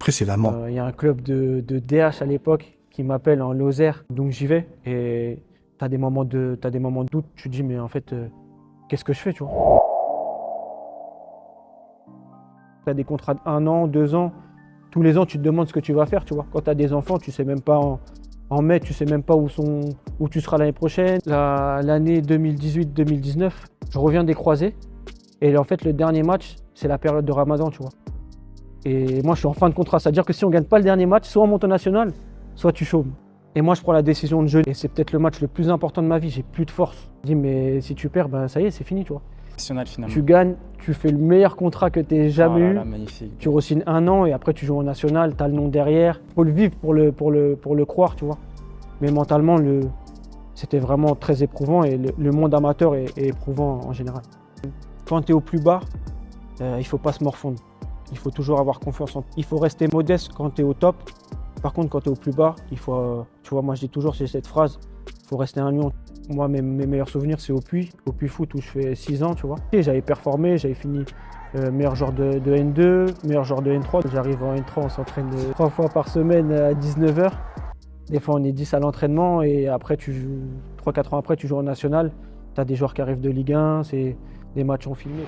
précédemment. Il y a un club de DH à l'époque qui m'appelle en Lozère, donc j'y vais. Et t'as des moments de doute, tu te dis mais en fait, qu'est-ce que je fais, tu vois? T'as des contrats d'1 an, 2 ans, tous les ans tu te demandes ce que tu vas faire, tu vois. Quand t'as des enfants, tu sais même pas en mai, tu sais même pas où tu seras l'année prochaine. L'année 2018-2019, je reviens des croisés. Et en fait, le dernier match, c'est la période de Ramadan, tu vois. Et moi, je suis en fin de contrat. C'est-à-dire que si on gagne pas le dernier match, soit on monte au national, soit tu chômes. Et moi, je prends la décision de jouer. Et c'est peut-être le match le plus important de ma vie. J'ai plus de force. Je dis, mais si tu perds, ben ça y est, c'est fini, tu vois. National, finalement. Tu gagnes, tu fais le meilleur contrat que tu aies jamais Oh là eu. là, magnifique. Tu re-signes 1 an et après tu joues au national, tu as le nom derrière. Il faut le vivre pour le croire, tu vois. Mais mentalement, c'était vraiment très éprouvant et le monde amateur est éprouvant en général. Quand tu es au plus bas, il ne faut pas se morfondre. Il faut toujours avoir confiance Il faut rester modeste quand tu es au top. Par contre, quand tu es au plus bas, il faut, tu vois, moi je dis toujours cette phrase, il faut rester un lion. Moi, mes meilleurs souvenirs, c'est au Puy Foot où je fais 6 ans, tu vois. Et j'avais performé, j'avais fini meilleur joueur de N2, meilleur joueur de N3. J'arrive en N3, on s'entraîne 3 fois par semaine à 19 h. Des fois, on est 10 à l'entraînement et après, 3-4 ans après, tu joues en national. Tu as des joueurs qui arrivent de Ligue 1, c'est des matchs en filmé.